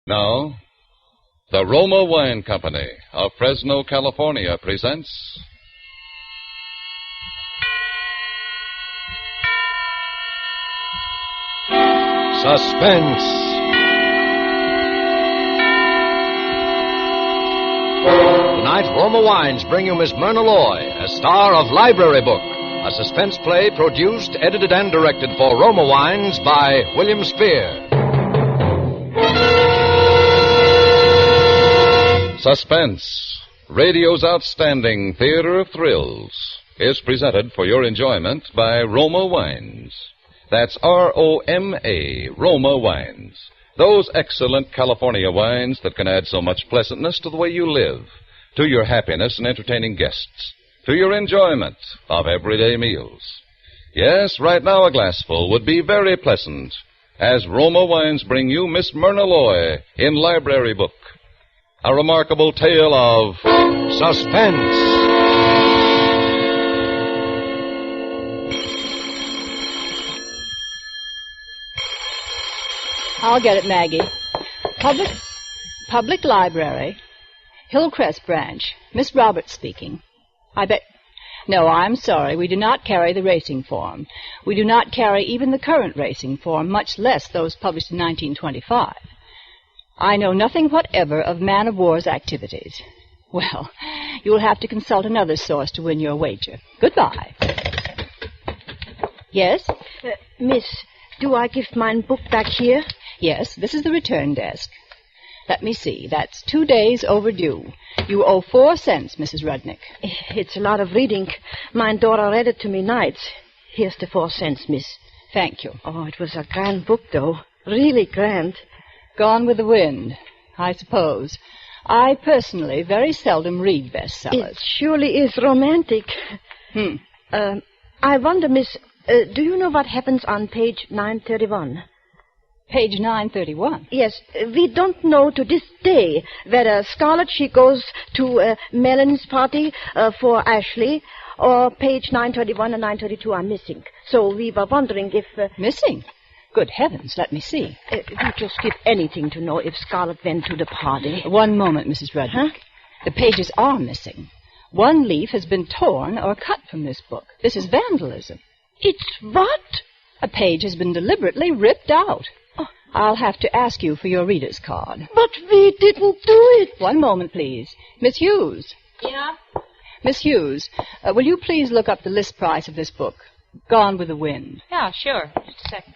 Now, the Roma Wine Company of Fresno, California presents Suspense. Tonight, Roma Wines bring you Miss Myrna Loy, a star of Library Book, a suspense play produced, edited, and directed for Roma Wines by William Spear. Suspense, radio's outstanding theater of thrills, is presented for your enjoyment by Roma Wines. That's R-O-M-A, Roma Wines. Those excellent California wines that can add so much pleasantness to the way you live, to your happiness in entertaining guests, to your enjoyment of everyday meals. Yes, right now a glassful would be very pleasant, as Roma Wines bring you Miss Myrna Loy in Library Book. A remarkable tale of Suspense. I'll get it, Maggie. Public Library, Hillcrest Branch. Miss Roberts speaking. No, I'm sorry. We do not carry the racing form. We do not carry even the current racing form, much less those published in 1925. I know nothing whatever of man-of-war's activities. Well, you'll have to consult another source to win your wager. Goodbye. Yes? Miss, do I give mine book back here? Yes, this is the return desk. Let me see. That's 2 days overdue. You owe 4 cents, Mrs. Rudnick. It's a lot of reading. My daughter read it to me nights. Here's the 4 cents, miss. Thank you. Oh, it was a grand book, though. Really grand. Gone with the wind, I suppose. I personally very seldom read bestsellers. It surely is romantic. I wonder, miss, do you know what happens on page 931? Page 931? Yes, we don't know to this day whether Scarlett, she goes to Melanie's party for Ashley, or page 931 and 932 are missing. So we were wondering if... Missing? Good heavens, let me see. We just give anything to know if Scarlett went to the party. One moment, Mrs. Rudnick. Huh? The pages are missing. One leaf has been torn or cut from this book. This is vandalism. It's what? A page has been deliberately ripped out. Oh. I'll have to ask you for your reader's card. But we didn't do it. One moment, please. Miss Hughes. Yeah? Miss Hughes, will you please look up the list price of this book, Gone with the Wind? Yeah, sure. Just a second.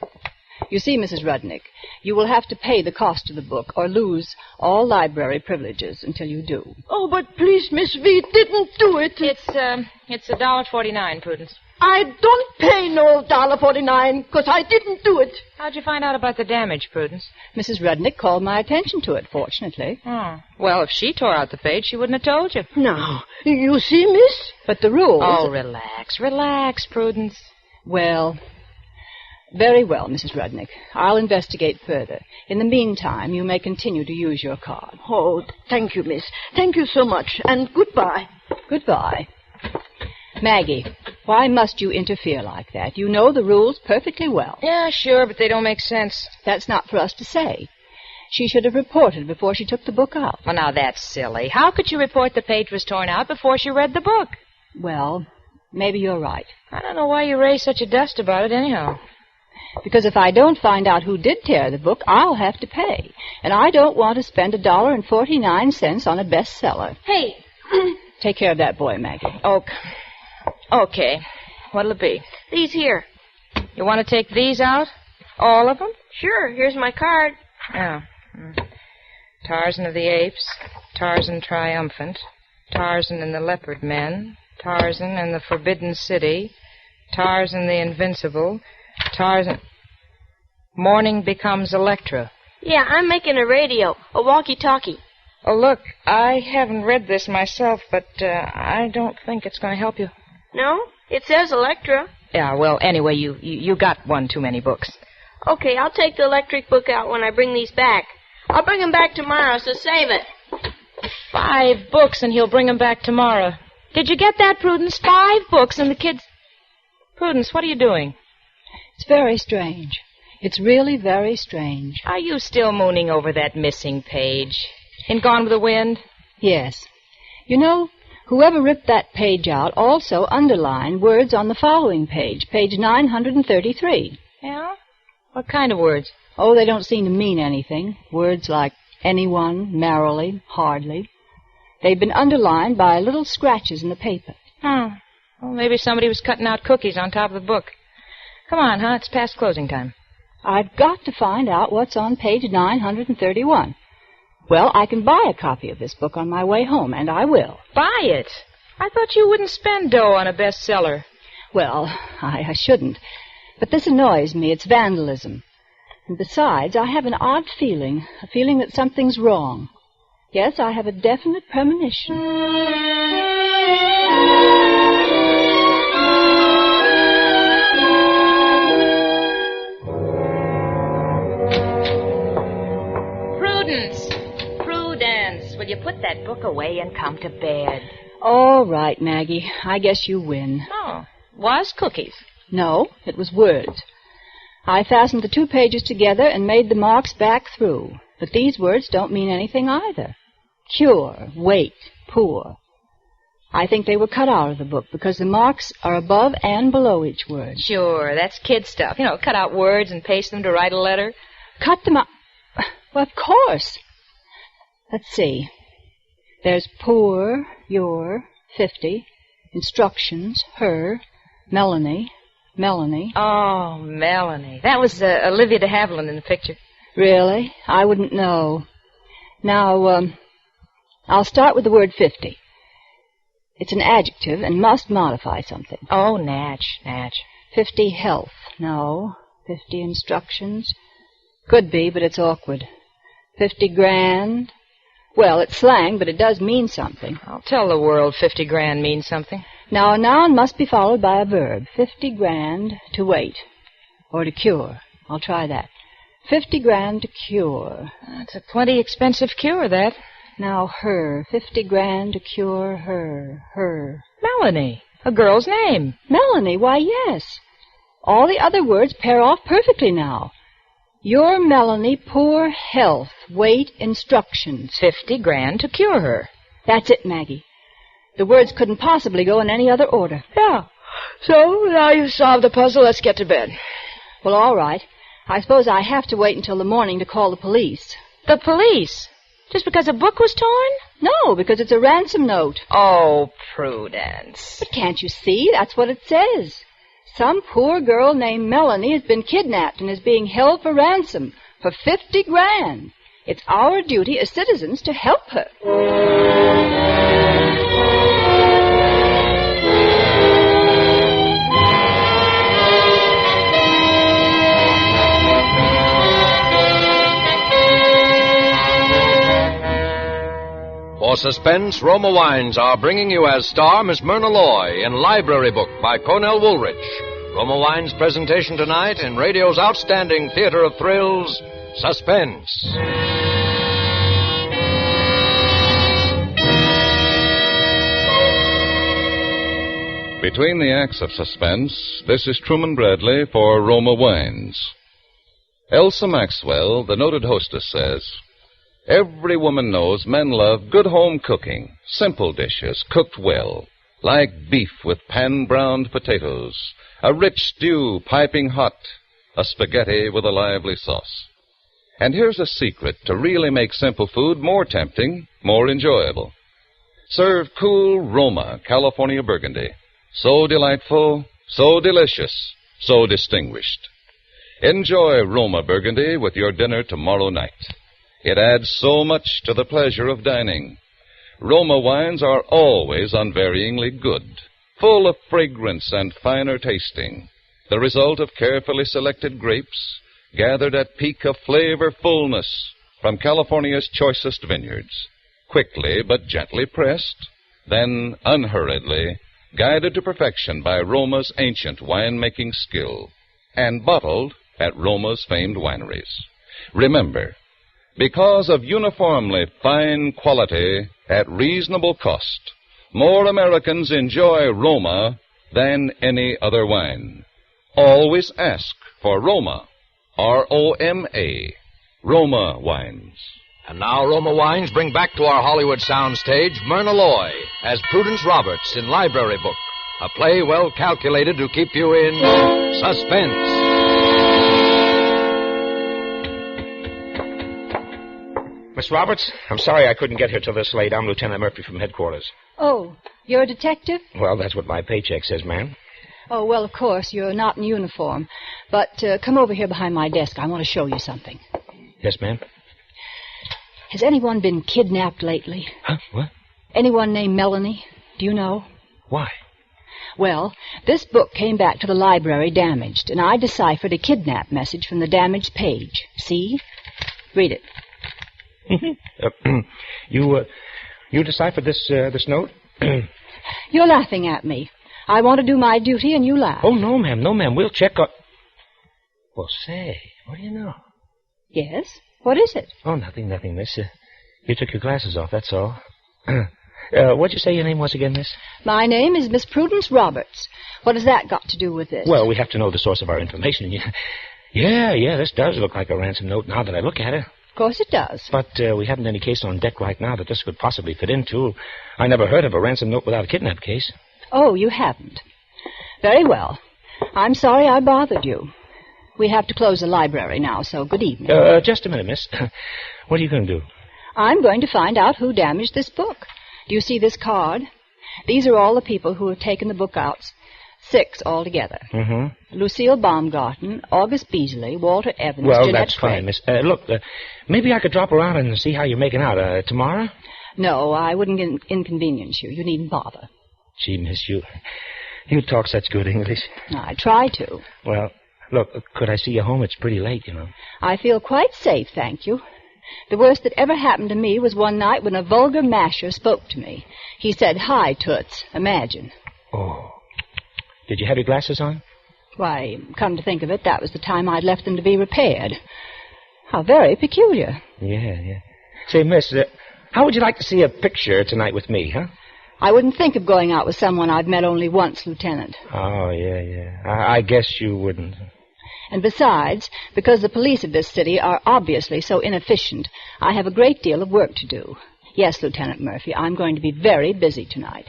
You see, Mrs. Rudnick, you will have to pay the cost of the book or lose all library privileges until you do. Oh, but please, miss, we didn't do it. It's $1.49, Prudence. I don't pay no $1.49, because I didn't do it. How'd you find out about the damage, Prudence? Mrs. Rudnick called my attention to it, fortunately. Oh. Well, if she tore out the page, she wouldn't have told you. Now, you see, miss? But the rules... Oh, relax, Prudence. Well... Very well, Mrs. Rudnick. I'll investigate further. In the meantime, you may continue to use your card. Oh, thank you, miss. Thank you so much, and goodbye. Goodbye. Maggie, why must you interfere like that? You know the rules perfectly well. Yeah, sure, but they don't make sense. That's not for us to say. She should have reported before she took the book out. Well, now, that's silly. How could you report the page was torn out before she read the book? Well, maybe you're right. I don't know why you raised such a dust about it anyhow. Because if I don't find out who did tear the book, I'll have to pay. And I don't want to spend $1.49 on a bestseller. Hey. Take care of that boy, Maggie. Okay. What'll it be? These here. You want to take these out? All of them? Sure, here's my card. Oh. Tarzan of the Apes, Tarzan Triumphant, Tarzan and the Leopard Men, Tarzan and the Forbidden City, Tarzan the Invincible, Tarzan... Morning Becomes Electra. Yeah, I'm making a radio, a walkie-talkie. Oh, look, I haven't read this myself, but I don't think it's going to help you. No? It says Electra. Yeah, well, anyway, you got one too many books. Okay, I'll take the electric book out when I bring these back. I'll bring them back tomorrow, so save it. 5 books, and he'll bring them back tomorrow. Did you get that, Prudence? 5 books, and the kids... Prudence, what are you doing? It's very strange. It's really very strange. Are you still mooning over that missing page? In Gone with the Wind? Yes. You know, whoever ripped that page out also underlined words on the following page, page 933. Yeah? What kind of words? Oh, they don't seem to mean anything. Words like anyone, merrily, hardly. They've been underlined by little scratches in the paper. Well, maybe somebody was cutting out cookies on top of the book. Come on, huh? It's past closing time. I've got to find out what's on page 931. Well, I can buy a copy of this book on my way home, and I will. Buy it? I thought you wouldn't spend dough on a bestseller. Well, I shouldn't. But this annoys me. It's vandalism. And besides, I have an odd feeling, a feeling that something's wrong. Yes, I have a definite premonition. Prudence, will you put that book away and come to bed? All right, Maggie. I guess you win. Oh, was cookies? No, it was words. I fastened the 2 pages together and made the marks back through. But these words don't mean anything either. Cure, wait, poor. I think they were cut out of the book because the marks are above and below each word. Sure, that's kid stuff. You know, cut out words and paste them to write a letter. Cut them out? Well, of course. Let's see. There's poor, your, 50, instructions, her, Melanie. Oh, Melanie. That was Olivia de Havilland in the picture. Really? I wouldn't know. Now, I'll start with the word 50. It's an adjective and must modify something. Oh, natch. 50 health. No. 50 instructions. Could be, but it's awkward. 50 grand. Well, it's slang, but it does mean something. I'll tell the world 50 grand means something. Now, a noun must be followed by a verb. 50 grand to wait. Or to cure. I'll try that. 50 grand to cure. That's a plenty expensive cure, that. Now, her. 50 grand to cure her. Melanie. A girl's name. Melanie, why, yes. All the other words pair off perfectly now. Your Melanie, poor health, wait, instructions. 50 grand to cure her. That's it, Maggie. The words couldn't possibly go in any other order. Yeah. So, now you've solved the puzzle, let's get to bed. Well, all right. I suppose I have to wait until the morning to call the police. The police? Just because a book was torn? No, because it's a ransom note. Oh, Prudence. But can't you see? That's what it says. Some poor girl named Melanie has been kidnapped and is being held for ransom for 50 grand. It's our duty as citizens to help her. For Suspense, Roma Wines are bringing you as star Miss Myrna Loy in Library Book by Cornell Woolrich. Roma Wines' presentation tonight in radio's outstanding theater of thrills, Suspense. Between the acts of Suspense, this is Truman Bradley for Roma Wines. Elsa Maxwell, the noted hostess, says, "Every woman knows men love good home cooking, simple dishes cooked well, like beef with pan-browned potatoes, a rich stew piping hot, a spaghetti with a lively sauce. And here's a secret to really make simple food more tempting, more enjoyable. Serve cool Roma California Burgundy. So delightful, so delicious, so distinguished. Enjoy Roma Burgundy with your dinner tomorrow night. It adds so much to the pleasure of dining. Roma wines are always unvaryingly good, full of fragrance and finer tasting, the result of carefully selected grapes, gathered at peak of flavor fullness from California's choicest vineyards, quickly but gently pressed, then unhurriedly, guided to perfection by Roma's ancient wine-making skill, and bottled at Roma's famed wineries. Remember, because of uniformly fine quality at reasonable cost, more Americans enjoy Roma than any other wine. Always ask for Roma ROMA, Roma Wines. And now Roma Wines bring back to our Hollywood soundstage Myrna Loy as Prudence Roberts in Library Book, a play well calculated to keep you in suspense. Miss Roberts, I'm sorry I couldn't get here till this late. I'm Lieutenant Murphy from headquarters. Oh, you're a detective? Well, that's what my paycheck says, ma'am. Oh, well, of course, you're not in uniform. But come over here behind my desk. I want to show you something. Yes, ma'am? Has anyone been kidnapped lately? Huh? What? Anyone named Melanie? Do you know? Why? Well, this book came back to the library damaged, and I deciphered a kidnap message from the damaged page. See? Read it. You deciphered this note? You're laughing at me. I want to do my duty, and you laugh. Oh, no, ma'am. No, ma'am. We'll check on... Well, say, what do you know? Yes? What is it? Oh, nothing, miss. You took your glasses off, that's all. What'd you say your name was again, miss? My name is Miss Prudence Roberts. What has that got to do with this? Well, we have to know the source of our information. Yeah, this does look like a ransom note now that I look at it. Of course it does. But we haven't any case on deck right now that this could possibly fit into. I never heard of a ransom note without a kidnap case. Oh, you haven't. Very well. I'm sorry I bothered you. We have to close the library now, so good evening. Just a minute, miss. What are you going to do? I'm going to find out who damaged this book. Do you see this card? These are all the people who have taken the book out. 6 altogether. Mm-hmm. Lucille Baumgarten, August Beasley, Walter Evans, Well, Jeanette that's Craig. fine, miss. Look, maybe I could drop around and see how you're making out. Tomorrow? No, I wouldn't inconvenience you. You needn't bother. Gee, miss, you talk such good English. I try to. Well, look, could I see you home? It's pretty late, you know. I feel quite safe, thank you. The worst that ever happened to me was one night when a vulgar masher spoke to me. He said, "Hi, Toots." Imagine. Oh. Did you have your glasses on? Why, come to think of it, that was the time I'd left them to be repaired. How very peculiar. Yeah. Say, miss, how would you like to see a picture tonight with me, huh? I wouldn't think of going out with someone I've met only once, Lieutenant. Oh, yeah. I guess you wouldn't. And besides, because the police of this city are obviously so inefficient, I have a great deal of work to do. Yes, Lieutenant Murphy, I'm going to be very busy tonight.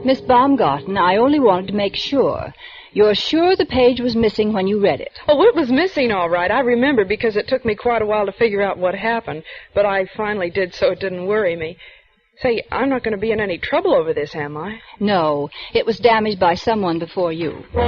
Miss Baumgarten, I only wanted to make sure. You're sure the page was missing when you read it? Oh, it was missing, all right. I remember because it took me quite a while to figure out what happened, but I finally did, so it didn't worry me. Say, I'm not going to be in any trouble over this, am I? No, it was damaged by someone before you. But,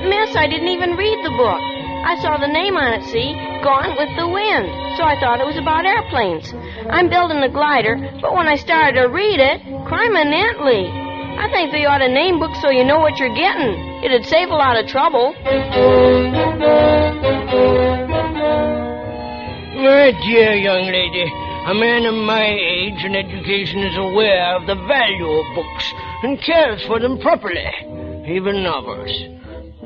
miss, I didn't even read the book. I saw the name on it, see? Gone with the Wind. So I thought it was about airplanes. I'm building a glider, but when I started to read it, criminally. I think they ought to name books so you know what you're getting. It'd save a lot of trouble. My dear young lady, a man of my age and education is aware of the value of books and cares for them properly, even novels.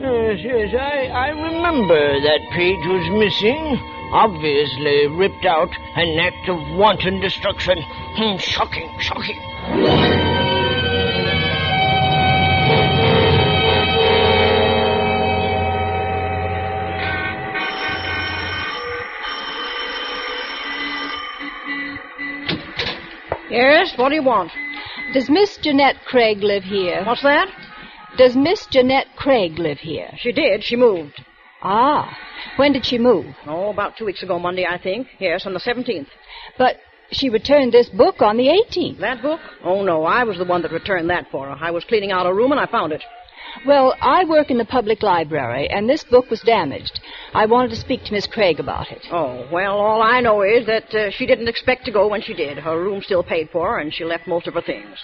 Yes, I remember that page was missing. Obviously ripped out, an act of wanton destruction. Shocking. Yes, what do you want? Does Miss Jeanette Craig live here? What's that? Does Miss Jeanette Craig live here? She did. She moved. Ah, when did she move? Oh, about 2 weeks ago, Monday, I think. Yes, on the 17th. But she returned this book on the 18th. That book? Oh, no, I was the one that returned that for her. I was cleaning out a room and I found it. Well, I work in the public library, and this book was damaged. I wanted to speak to Miss Craig about it. Oh, well, all I know is that she didn't expect to go when she did. Her room still paid for her, and she left most of her things.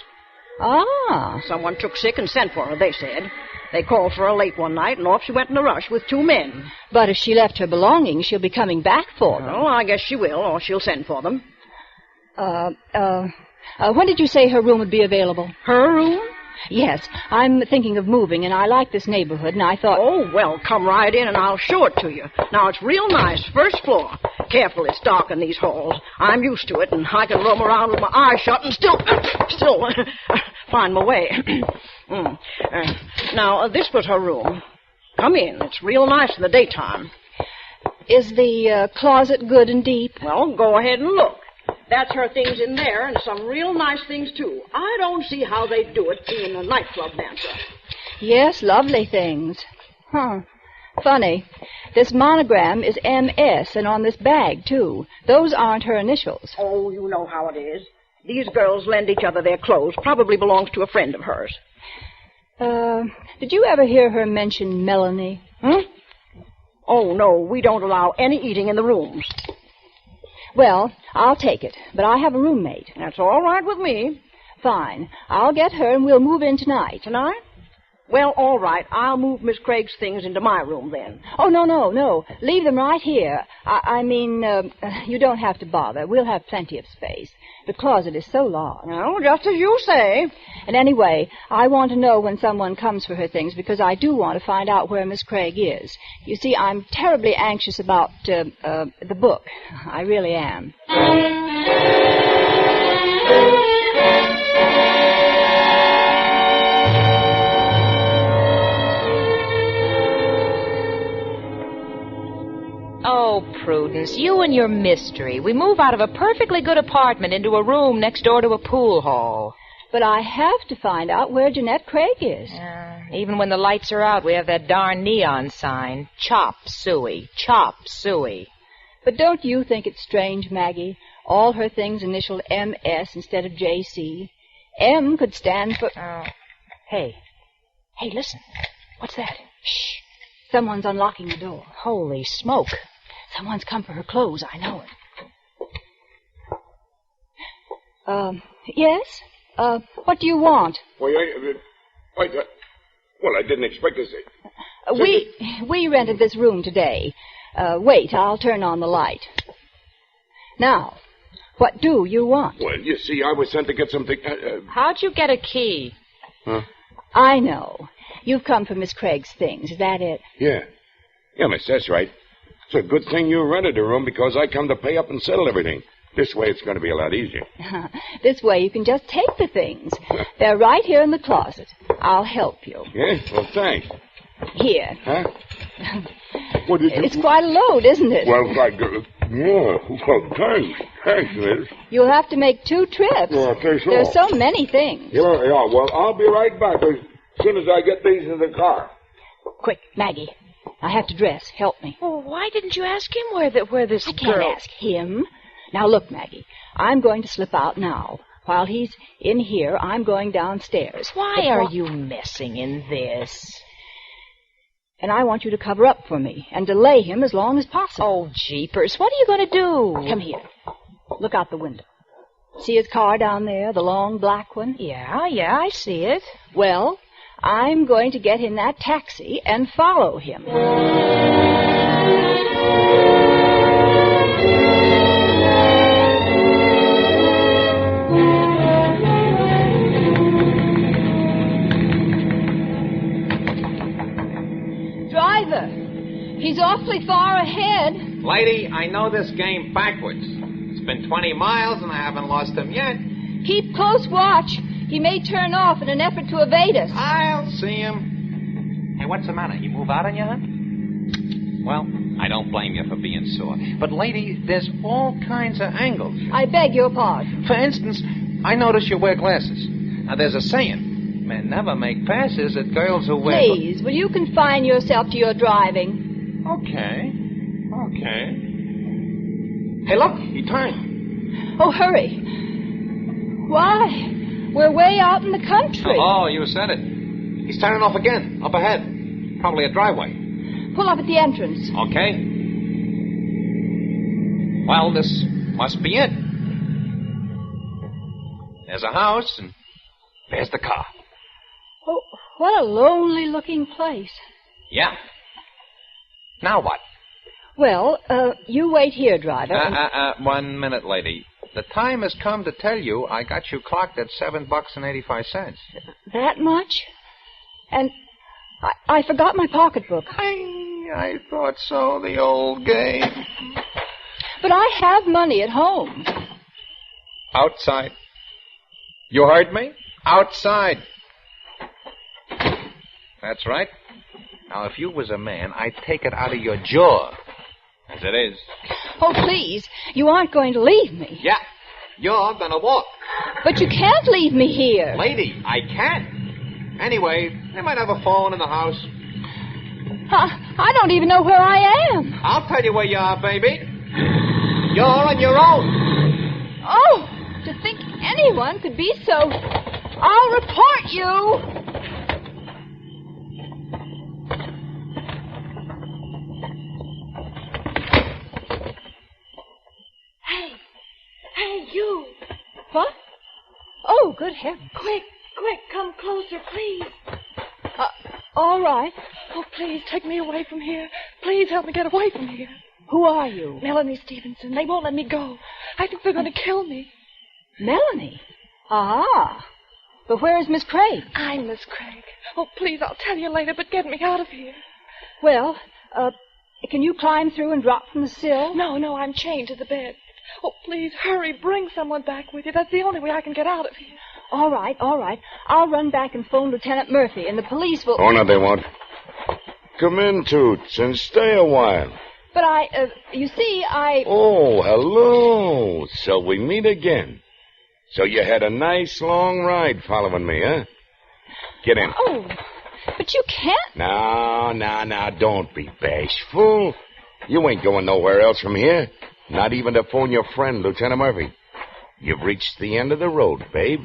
Ah. Someone took sick and sent for her, they said. They called for her late one night, and off she went in a rush with 2 men. But if she left her belongings, she'll be coming back for them. Oh, I guess she will, or she'll send for them. When did you say her room would be available? Her room? Yes, I'm thinking of moving, and I like this neighborhood, and I thought... Oh, well, come right in and I'll show it to you. Now, it's real nice, first floor. Careful, it's dark in these halls. I'm used to it, and I can roam around with my eyes shut and still find my way. Now, this was her room. Come in. It's real nice in the daytime. Is the closet good and deep? Well, go ahead and look. That's her things in there, and some real nice things, too. I don't see how they do it, being a nightclub dancer. Yes, lovely things. Huh. Funny. This monogram is MS, and on this bag, too. Those aren't her initials. Oh, you know how it is. These girls lend each other their clothes. Probably belongs to a friend of hers. Did you ever hear her mention Melanie? Oh, no, we don't allow any eating in the rooms. Well, I'll take it, but I have a roommate. That's all right with me. Fine. I'll get her, and we'll move in tonight. Tonight? Well, all right. I'll move Miss Craig's things into my room, then. Oh, no. Leave them right here. I mean, you don't have to bother. We'll have plenty of space. The closet is so large. Well, just as you say. And anyway, I want to know when someone comes for her things, because I do want to find out where Miss Craig is. You see, I'm terribly anxious about the book. I really am. Oh, Prudence, you and your mystery. We move out of a perfectly good apartment into a room next door to a pool hall. But I have to find out where Jeanette Craig is. Even when the lights are out, we have that darn neon sign. Chop Suey. Chop Suey. But don't you think it's strange, Maggie? All her things initialed MS instead of JC. M could stand for... Oh. Hey, listen. What's that? Shh. Someone's unlocking the door. Holy smoke. Someone's come for her clothes. I know it. Yes? What do you want? Well, I didn't expect to see. We rented this room today. Wait, I'll turn on the light. Now, what do you want? Well, you see, I was sent to get something... How'd you get a key? Huh? I know. You've come for Miss Craig's things. Is that it? Yeah. Yeah, miss, that's right. It's a good thing you rented a room because I come to pay up and settle everything. This way it's going to be a lot easier. This way you can just take the things. They're right here in the closet. I'll help you. Yeah? Well, thanks. Here. Huh? What did you... It's quite a load, isn't it? Well, thanks. Thanks, miss. You'll have to make 2 trips. Yeah, thanks. There's so many things. Yeah, well, I'll be right back as soon as I get these in the car. Quick, Maggie. I have to dress. Help me. Well, why didn't you ask him where this I can't ask him. Now, look, Maggie. I'm going to slip out now. While he's in here, I'm going downstairs. Why are you messing in this? And I want you to cover up for me and delay him as long as possible. Oh, jeepers. What are you going to do? Come here. Look out the window. See his car down there, the long black one? Yeah, I see it. Well, I'm going to get in that taxi and follow him. Driver, he's awfully far ahead. Lady, I know this game backwards. It's been 20 miles and I haven't lost him yet. Keep close watch. He may turn off in an effort to evade us. I'll see him. Hey, what's the matter? You move out on your hunt? Well, I don't blame you for being sore. But, lady, there's all kinds of angles. I beg your pardon. For instance, I notice you wear glasses. Now, there's a saying. Men never make passes at girls who wear... Please, will you confine yourself to your driving? Okay. Hey, look, he turned. Oh, hurry. Why? We're way out in the country. Oh, you said it. He's turning off again, up ahead. Probably a driveway. Pull up at the entrance. Okay. Well, this must be it. There's a house, and there's the car. Oh, what a lonely-looking place. Yeah. Now what? Well, you wait here, driver. 1 minute, lady. The time has come to tell you I got you clocked at $7.85. That much? And I forgot my pocketbook. I thought so, the old game. But I have money at home. Outside. You heard me? Outside. That's right. Now, if you was a man, I'd take it out of your jaw. As it is. Oh, please. You aren't going to leave me. Yeah. You're gonna walk. But you can't leave me here. Lady, I can. Anyway, they might have a phone in the house. I don't even know where I am. I'll tell you where you are, baby. You're on your own. Oh, to think anyone could be so... I'll report you. Hey, you. What? Oh, good heavens. Quick, come closer, please. All right. Oh, please, take me away from here. Please help me get away from here. Who are you? Melanie Stevenson. They won't let me go. I think they're going to kill me. Melanie? Ah. But where is Miss Craig? I'm Miss Craig. Oh, please, I'll tell you later, but get me out of here. Well, can you climb through and drop from the sill? No, I'm chained to the bed. Oh, please, hurry, bring someone back with you. That's the only way I can get out of here. All right. I'll run back and phone Lieutenant Murphy, and the police will... Oh, no, they won't. Come in, Toots, and stay a while. But you see, Oh, hello. So we meet again. So you had a nice long ride following me, huh? Get in. Oh, but you can't... No, don't be bashful. You ain't going nowhere else from here. Not even to phone your friend, Lieutenant Murphy. You've reached the end of the road, babe.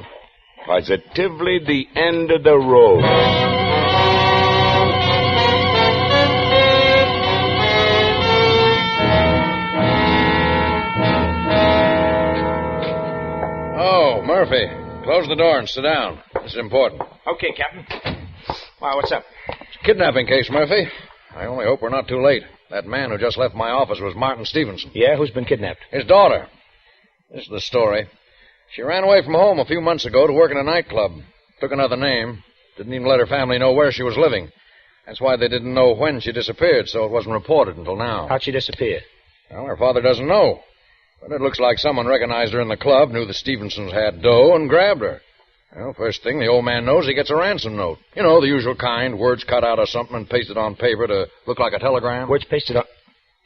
Positively the end of the road. Oh, Murphy, close the door and sit down. This is important. Okay, Captain. Wow, what's up? It's a kidnapping case, Murphy. I only hope we're not too late. That man who just left my office was Martin Stevenson. Yeah, who's been kidnapped? His daughter. This is the story. She ran away from home a few months ago to work in a nightclub. Took another name. Didn't even let her family know where she was living. That's why they didn't know when she disappeared, so it wasn't reported until now. How'd she disappear? Well, her father doesn't know. But it looks like someone recognized her in the club, knew the Stevensons had dough, and grabbed her. Well, first thing the old man knows, he gets a ransom note. You know, the usual kind, words cut out of something and pasted on paper to look like a telegram. Words pasted on...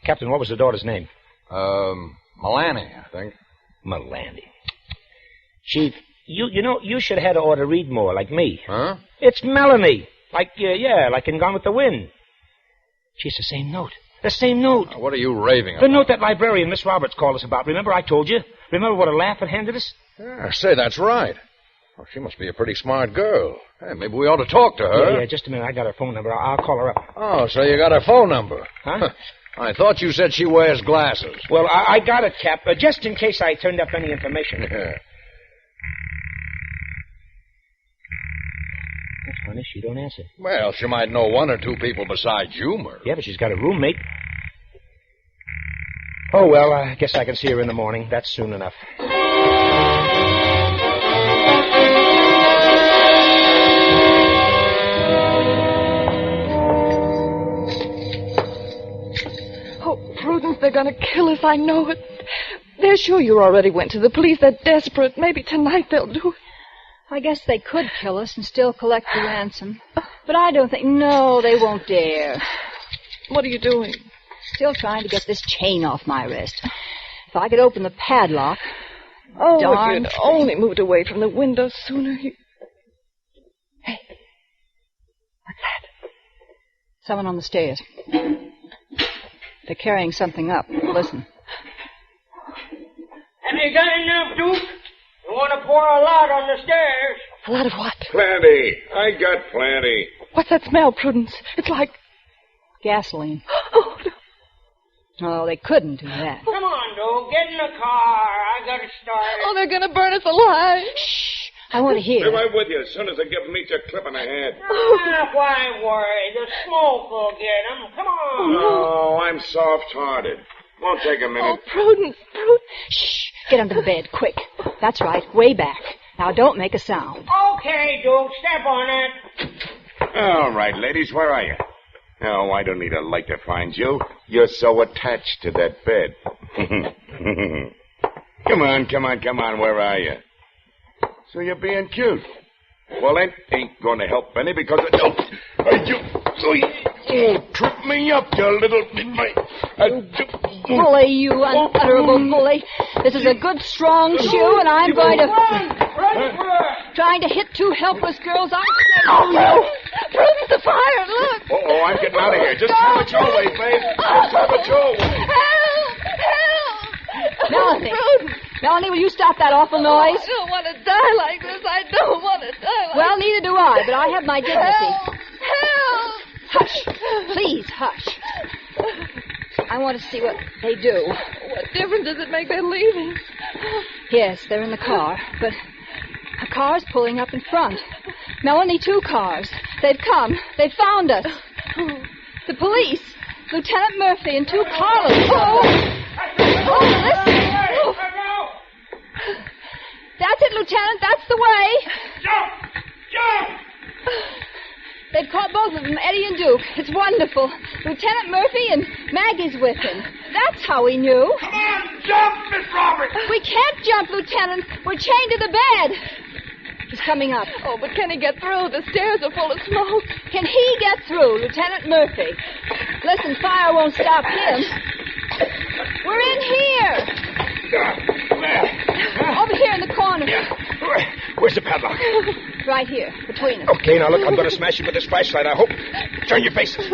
Captain, what was the daughter's name? Melanie, I think. Melanie. Chief, you should have had her ought to read more, like me. Huh? It's Melanie. Like in Gone with the Wind. Gee, it's the same note. The same note. What are you raving about? The note that librarian Miss Roberts called us about. Remember I told you? Remember what a laugh it handed us? Yeah, say, that's right. Well, she must be a pretty smart girl. Hey, maybe we ought to talk to her. Yeah, just a minute. I got her phone number. I'll call her up. Oh, so you got her phone number. Huh? I thought you said she wears glasses. Well, I got it, Cap, just in case I turned up any information. Yeah. That's funny. She don't answer. Well, she might know one or two people besides you, Myrna. Yeah, but she's got a roommate. Oh, well, I guess I can see her in the morning. That's soon enough. Prudence, they're going to kill us. I know it. They're sure you already went to the police. They're desperate. Maybe tonight they'll do it. I guess they could kill us and still collect the ransom. But I don't think... No, they won't dare. What are you doing? Still trying to get this chain off my wrist. If I could open the padlock... Oh, darn if you'd only moved away from the window sooner. Hey. What's that? Someone on the stairs. They're carrying something up. Listen. Have you got enough, Duke? You want to pour a lot on the stairs? A lot of what? Plenty. I got plenty. What's that smell, Prudence? It's like... Gasoline. Oh, no. Oh, they couldn't do that. Come on, Duke. Get in the car. I got to start. Oh, they're going to burn us alive. Shh. I want to hear. Be right with you as soon as I give Meech a clip in the head. Why worry? The smoke will get him. Come on. No, I'm soft-hearted. Won't take a minute. Oh, Prudence. Shh. Get under the bed, quick. That's right. Way back. Now, don't make a sound. Okay, Duke, step on it. All right, ladies, where are you? Oh, I don't need a light to find you. You're so attached to that bed. Come on, where are you? So you're being cute. Well, that ain't going to help any because you trip me up, you little... Bully, you unutterable bully. This is a good, strong shoe, and I'm going to... Trying to hit two helpless girls. Prudence, the fire, look. Oh, I'm getting out of here. Just have it your way, babe. Just have it your way. Help! Melanie, will you stop that awful noise? I don't want to die like this. I don't want to die like Well, neither do I, but I have my dignity. Help! Hush. Please, hush. I want to see what they do. What difference does it make they're leaving? Yes, they're in the car, but a car's pulling up in front. Melanie, two cars. They've come. They've found us. The police. Lieutenant Murphy and two Carlos. Listen. That's it, Lieutenant. That's the way. Jump! They've caught both of them, Eddie and Duke. It's wonderful. Lieutenant Murphy and Maggie's with him. That's how we knew. Come on, jump, Miss Roberts! We can't jump, Lieutenant. We're chained to the bed. He's coming up. Oh, but can he get through? The stairs are full of smoke. Can he get through, Lieutenant Murphy? Listen, fire won't stop him. We're in here. Over here in the corner. Where's the padlock? Right here, between us. Okay, now look, I'm going to smash it with this flashlight, I hope. Turn your faces.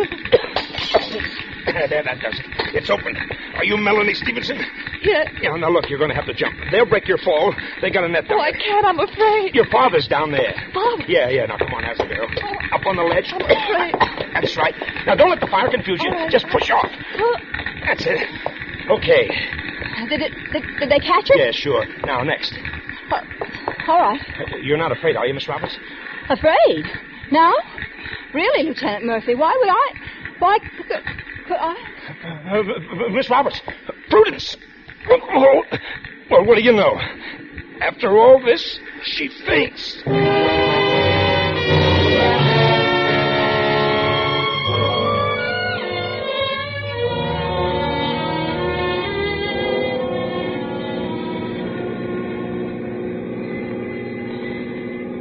There, that does it. It's open. Are you Melanie Stevenson? Yeah. Yeah, now look, you're going to have to jump. They'll break your fall. They got a net down Oh, I there. can't. I'm afraid. Your father's down there. Father? Yeah, now come on, as a girl. Up on the ledge. I'm afraid. That's right. Now don't let the fire confuse you. Right. Just push off. That's it. Okay. Did they catch her? Yeah, sure. Now, next. All right. You're not afraid, are you, Miss Roberts? Afraid? No? Really, Lieutenant Murphy? Why would I? Why could I? Miss Roberts. Prudence. Well, what do you know? After all this, she faints.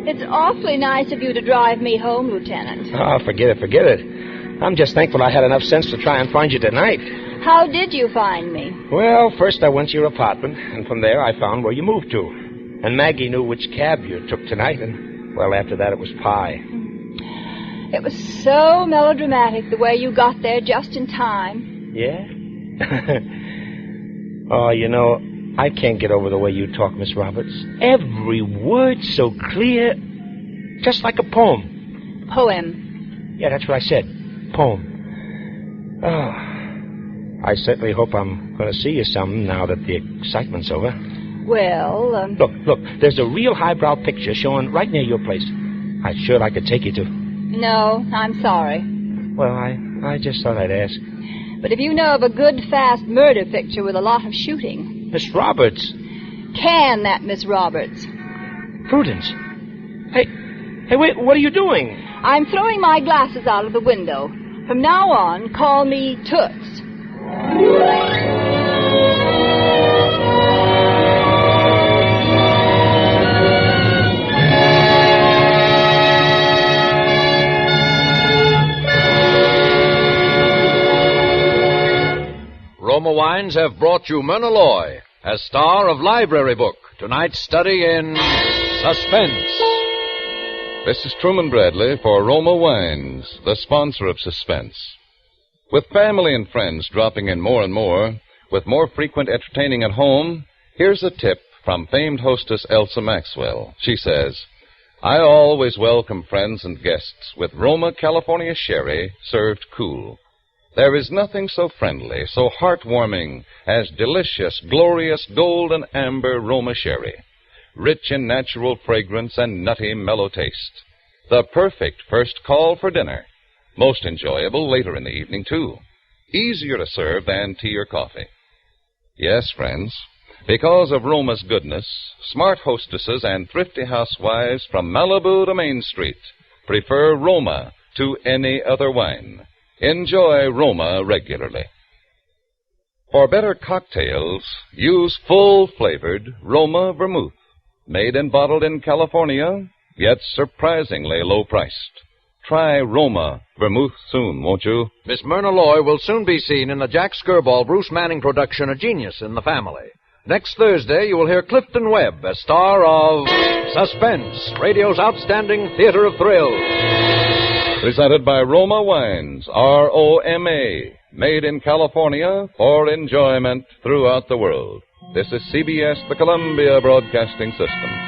It's awfully nice of you to drive me home, Lieutenant. Oh, forget it. I'm just thankful I had enough sense to try and find you tonight. How did you find me? Well, first I went to your apartment, and from there I found where you moved to. And Maggie knew which cab you took tonight, and, well, after that it was pie. It was so melodramatic the way you got there just in time. Yeah? Oh, you know, I can't get over the way you talk, Miss Roberts. Every word so clear, just like a poem. Poem. Yeah, that's what I said. Poem. Oh, I certainly hope I'm going to see you some now that the excitement's over. Well, Look, there's a real highbrow picture showing right near your place. I'd sure like to take you to. No, I'm sorry. Well, I just thought I'd ask. But if you know of a good, fast murder picture with a lot of shooting... Miss Roberts. Can that, Miss Roberts? Prudence. Hey, wait, what are you doing? I'm throwing my glasses out of the window. From now on, call me Toots. Roma Wines have brought you Myrna Loy as star of Library Book, tonight's study in Suspense. This is Truman Bradley for Roma Wines, the sponsor of Suspense. With family and friends dropping in more and more, with more frequent entertaining at home, here's a tip from famed hostess Elsa Maxwell. She says, I always welcome friends and guests with Roma California Sherry served cool. There is nothing so friendly, so heartwarming as delicious, glorious golden amber Roma Sherry. Rich in natural fragrance and nutty, mellow taste. The perfect first call for dinner. Most enjoyable later in the evening, too. Easier to serve than tea or coffee. Yes, friends, Because of Roma's goodness, smart hostesses and thrifty housewives from Malibu to Main Street prefer Roma to any other wine. Enjoy Roma regularly. For better cocktails, use full-flavored Roma vermouth, made and bottled in California, yet surprisingly low-priced. Try Roma vermouth soon, won't you? Miss Myrna Loy will soon be seen in the Jack Skirball Bruce Manning production, A Genius in the Family. Next Thursday, you will hear Clifton Webb as star of Suspense, radio's outstanding theater of thrills. Presented by Roma Wines, R-O-M-A, made in California for enjoyment throughout the world. This is CBS, the Columbia Broadcasting System.